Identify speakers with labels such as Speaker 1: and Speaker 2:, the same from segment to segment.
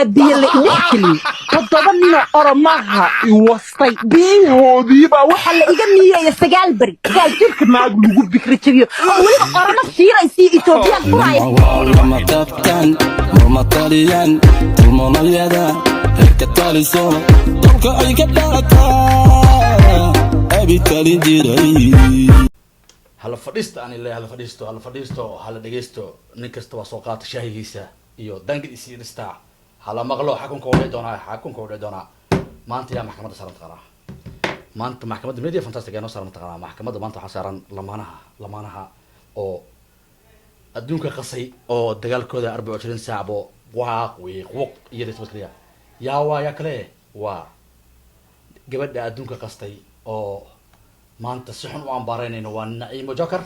Speaker 1: biyo la idhexgeliy toddoba nino oromaha iwastay biyahoodiibaa waxa la iga miiyaya 9 beri gaajirka naag lagu bikri jabiyo oo weliba oroma shiiraysii etoobiyaan furaya
Speaker 2: lama qabtaan murmataliyaan tilmaanayada herka taliso dalka ay ka dhalataa abitali jiray
Speaker 3: هلا فديست أنا اللي هلا فديستو هلا دقيستو نكست وسوقات شاهيسة يو دنق يصير استاع هلا مغلو حكم كوري دونا ما أنت يا محكمة صارت قرا ما أنت محكمة الميديا فانتاستيك أنا صارت قرا محكمة ما أنت حصارا لمانها أو الدنيا قصي أو دجال كذا 24 ساعة بو واق ويق يدرس بكريا يا يا كله قبل الدنيا قصتي أو maanta si xun u ambaaraynayno waa Naciimo Joker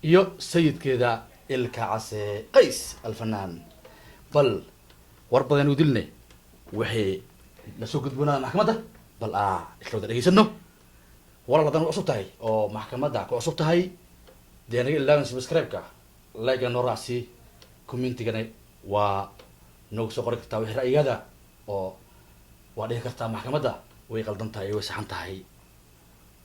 Speaker 3: iyo sayidkeeda Ilka Case Qays alfanaan bal war badan u dilnay wixii la soo gudbinaa maxkamadda bal isla wada dhageysano walaaladan u cusub tahay oo maxkamadda ku cusub tahay deeniga ilaa subscribe-ka like and raasi comment-gana waa noogu soo qori kartaa wixii ra'yigada oo waa dhihi kartaa maxkamadda way qaldan tahay way saxan tahay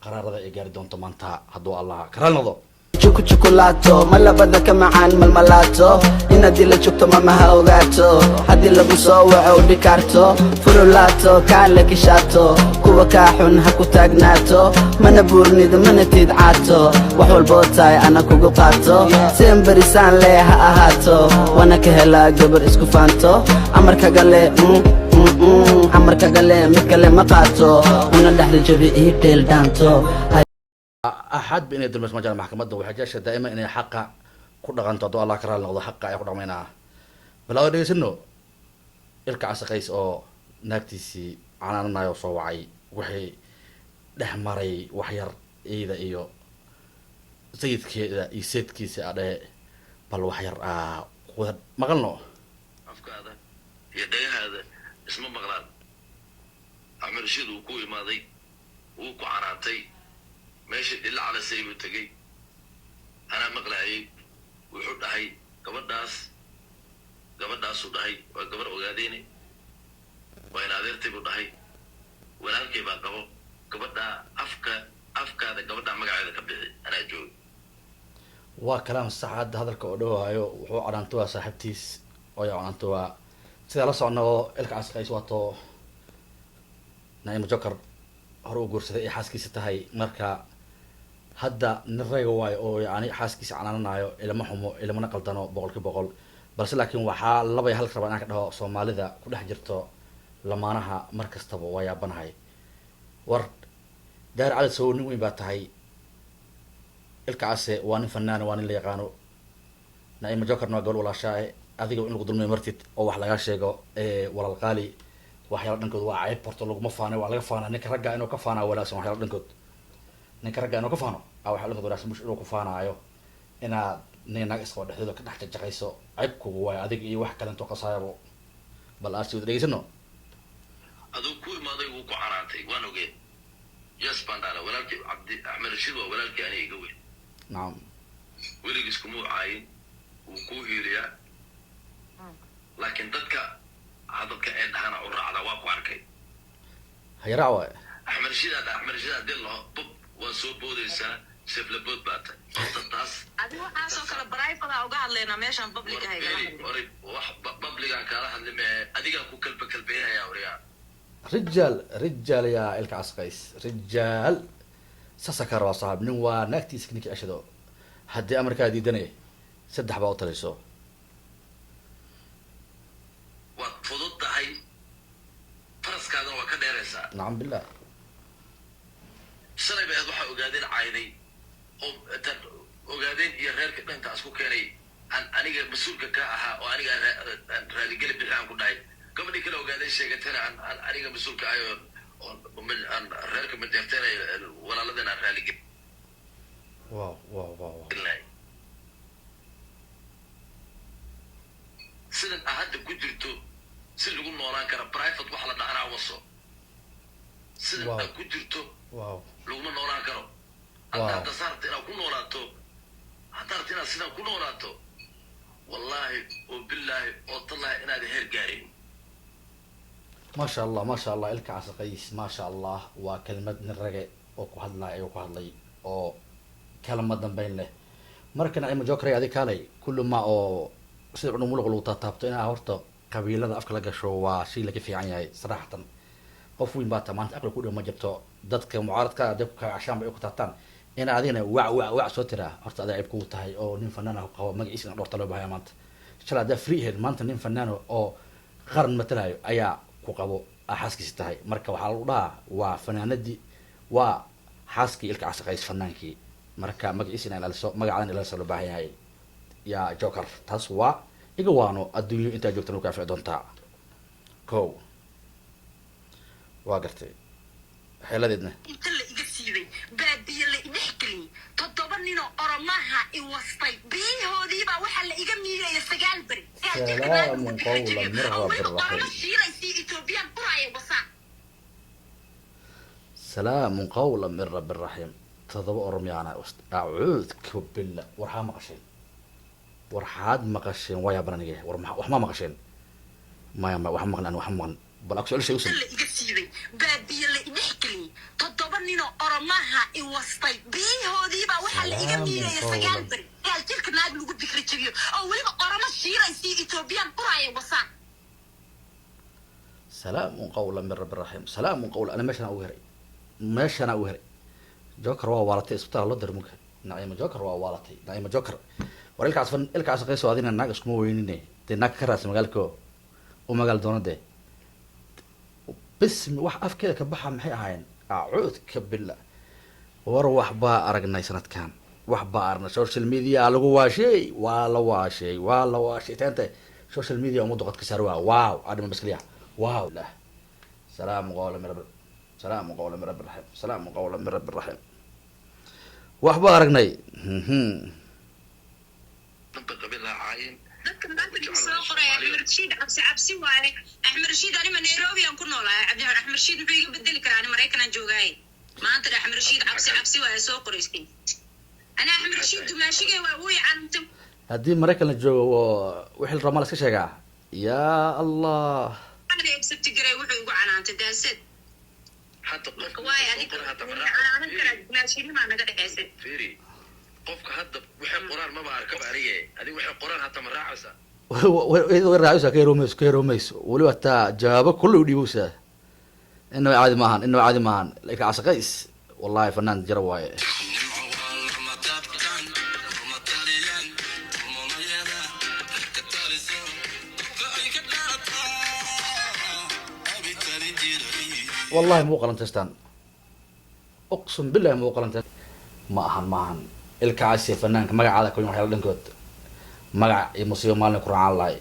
Speaker 3: قرار ذا إيجار دون تمانتا هدو الله كرال نضو
Speaker 4: شوكو شوكولاتو ملا بدك معان ململاتو إن دي لشوكتو ماما هاوغاتو هدي لبسو أو ديكارتو فرولاتو كان لك شاتو كوا كاحون هكو تاقناتو من بورني دمنا تيدعاتو وحول بوتاي أنا كوكو قاتو سيم بريسان ليها أهاتو وانا كهلا قبر اسكو فانتو أمركا قالي أمركا قالي مكالي مقاتو وانا دحل جبي إيديل دانتو
Speaker 3: أحد بين يدرس مجال محكمة وحاجات دائما إن حقه كل غنت ضو الله كرال نقضي حقه يقول عمينا بلا ودي سنو إلك عسى قيس أو نكتسي عنا نايو صوعي وحي دحمري وحير إذا إيو سيد كذا يسيد كيس على بل وحير قدر مغلنا
Speaker 5: أفكار يدي هذا اسمه مغلان أعمل شيء وكوي ماضي وكو عناتي ماشي إلا على سيب التقي أنا مقلعي ويحط هاي قبل داس ودهي وقبل أوجاديني وين عذرتي بدهي ولكن كيف قبل دا أفكا ده قبل دا مقعد كبدي أنا جوي
Speaker 3: وكلام السعاد هذا الكودو هايو وحو عنانتوا صاحبتيس ويا عنانتوا سيدا لسه إنه إلك عسكري سواتو نعيم جوكر هرو قرصة إيه حاسكيس تهاي مركا هدا نرجع واي أو يعني حاسكيس عنانا نايو إلى ما حمو إلى ما نقل تانو بقول بس لكن وحال لبا يهلك ربنا كده سومالي ذا كل حجرته لما أنها مركز تبو ويا بنهاي ورد دار على سوني وين باتهاي الكعسة وان فنان وان اللي يقانو نعيم جوكر نقول ولا شيء أذيقو إنه قدر مرتد أو وحلا شيء ولا القالي waxyaalo dhankood waa cayb horta laguma faanay waa laga faanaa ninka ragga inuu ka faanaa walaashan waxyaalo dhankood ninka ragga inuu ka faano waxaa dhankood walaashan mush inuu ku faanaayo inaad nin naag isqoo dhexdooda ka dhex jajaqayso caybkugu waayo adig iyo wax kale intoo qasaayabo bal aad si wada dhegeysano
Speaker 5: aduu ku imaaday wuu ku canaantay waan ogeen yes bandana walaalkii cabdi axmed rashiid waa walaalkii aniga iga weyn
Speaker 3: nacam
Speaker 5: weligiis kuma caayin wuu ku hiiliyaa laakiin dadka هذاك إن أنا أورع واق واركي
Speaker 3: هي رعوة
Speaker 5: أحمد رشيد دله بوب وسوب بوديسا سيف لبود بات التاس
Speaker 6: أديو أسوأ كلا براي فلا أوقع لنا ماشان بابليك هاي
Speaker 5: أوري واحد بابليك كلا حد لما أديك أكو كلبها يا أوريا
Speaker 3: رجال يا إلك عسقيس رجال سسكر وصاحب نوا نكتي سكنيك أشدو حد أمريكا دي دني سدح باوتريسو
Speaker 5: وفضلت هاي فرس كذا وكذا رسا
Speaker 3: نعم بالله
Speaker 5: سنة بعد واحد وقاعدين عايدين أو وقاعدين يغير كده أنت أسكو كاني أنا مسؤول كأها وأنا رالي قلب بالعام كنا كم دي كلا وقاعدين شيء كتير أنا مسؤول كأيو من غير كم دفتر ولا لدينا رالي قلب
Speaker 3: واو
Speaker 5: سيدن أحد كجرتو سيدن يقول نوران كرا برايفت وحلا دعنا وصو سيدن كجرتو لقمة نوران كرا أنت صارت إنا كون نوراتو حضرت إنا سيدن كون نوراتو والله وبالله وطلع إنا دي هير قارين
Speaker 3: ما شاء الله ما شاء الله إلك عسى قيس ما شاء الله وكلمة نرجع أو كهذا أو كهذا أو كلمة بين له مركنا أي مجوكري هذه كالي كل ما أو سير نمول غلوطات تابتين هورتا قبيلة أفكار لقى وشيء لك في عيني صراحة قفوين باتا ما أنت أقول كل ما جبته ضدك معارض كدبك عشان بيقول تاتان أنا عادينا وع صوترا هورتا هذا يبكو تهاي أو نين فنانة أو مجلس نروح طلب هاي مانت شلا ده فري هيد مانت نين فنانة أو قرن مثلا أيا كوكابو حاسكي ستهاي مركا وحالودا وفناندي وحاسكي إلك عسى قيس فنانكي marka magaciisina ila soo magacaan ila soo baahayahay ya joker taas waa iga waano adduunyo inta joogtan ka fiicdo doonta ko waa gartay xeeladeedna
Speaker 6: inta la iga siibay baadiye la idhexgeli toddoba nin oo oromaha i wastay biyahoodii baa waxa la iga miiraya sagaal bari
Speaker 3: salaamun qawlan min rabbir rahiim
Speaker 6: shiiraysi Ethiopian quraaya wasa
Speaker 3: salaamun qawlan min rabbir rahiim تضرب أرميانا أعوذ بالله ورحا مقشين ورحاد مقشين ويا برنيجي وحما مقشين ما يما وحمقنا وحمقنا بل أكسر شيء وصل
Speaker 6: اللي يقصيري بابي اللي نحكي تطبني نو أرماها إوسطي بيه هذي بقى وحل إيجابية يا سجال بري قال تلك ناد لوجود بكريتشيو أو ولي أرما الشيرة يصير إثيوبيان قراية وصا
Speaker 3: سلام قولا من رب الرحيم سلام قولا أنا ماشي أنا أوهري جوكر waa waalatay isbitaal loo dirmo naayma joker waa waalatay naayma joker war ilkaas qeyso adina naag isku weynine de naag ka raas magaalko oo magaal doonade bismi wax afkeeda ka baxa maxay ahayn acuud ka billa war wax baa aragnay sanadkan wax baa arna social media lagu waashay taanta social media umadu qad ka sarwa waaw adima baskaliya waaw la salaam qawla min rabb سلام قولا من رب الرحيم سلام قولا من رب الرحيم واخبارك ني
Speaker 5: نبقى قبلها عاين
Speaker 6: dadka maanta lagu soo qoray Axmed Rashid cabsi waaye Axmed Rashid ani ma Nairobi aan ku noolahay Axmed Rashid wuxuu iga bedeli karaa ani Mareykan aan joogay maanta Axmed Rashid cabsi waaye soo qoraysay ana Axmed Rashid dumaashigay waa uu yaanto
Speaker 3: hadii Mareykan la joogo wixii Ramadan iska sheegaa ya Allah
Speaker 6: ana accept garay wuxuu igu canaantay daasad
Speaker 5: حتى قف
Speaker 6: واي أنا ماشي ما أنا قاعد أحسن
Speaker 5: فيري قفك هذا وحي قرآن ما بعرف كبارية هذه وحي قرآن حتى من راعسة
Speaker 3: راعسة كيروميس ولو حتى جوابك كله ديوسه إنه عادي ماهن لك عسى قيس والله فنان جرواي والله مو قلنتستان اقسم بالله مو قلنت ما هن الكعسي فنانك مقع هذا كل waxay dhankood magac iyo musiibo maalin ku raacan laay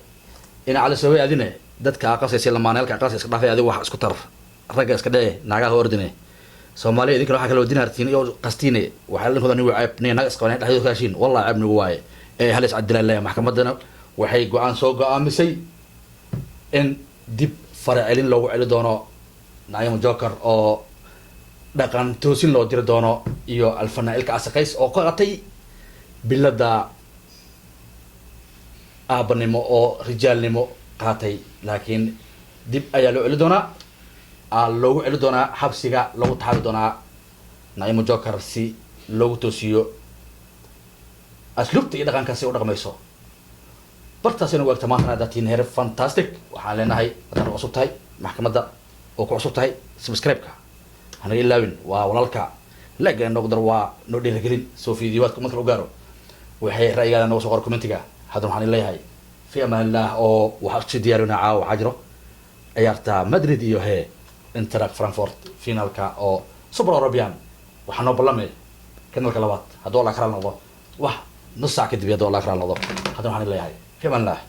Speaker 3: in ala soo weedine dadka aqasay lamaanelka aqasay iska dhaafay adiga wax isku tar raga iska dhee naagaha ordine Soomaaliya idinka waxa kale oo dinaartiin iyo qastiine waxa la hodani waa ceeb naga isqoonay dhaxdooda kaashin wallahi ceeb nagu waaye ee halis cadilay maxkamadana waxay go'aan soo go'aamisay in dib farcelin loogu celi doono naayma joker oo dhaqan toosin loo diri doono iyo alfana ilka asaqays oo qaqatay bilada aabanimo oo rijaalnimo qaatay laakiin dib ayaa loo celi doonaa loogu celi doonaa xabsiga lagu taxabi doonaa naayma joker si loogu toosiyo asluubta iyo dhaqankaasi u dhaqmayso bartaasina waqti maanta dadtiin heer fantastic waxaan leenahay hadaan cusub tahay maxkamadda oo ku cusub tahay subscribe-ka hana ilaawin waa walaalka laga noqdar waa noo dhiirigelin soo fiidiyowaadka marka u gaaro waxay ra'yigaada noo soo qor commentiga hadan waxaan leeyahay fi amaan allah oo waxa si diyaarina caawa waxa jiro ciyaarta Madrid iyo Eintracht Frankfurt finalka oo Super European waxaan noo ballamay kanalka labaad hadoo la kala noqdo wax nus saac kadib hadoo la kala noqdo hadan waxaan leeyahay fi amaan allah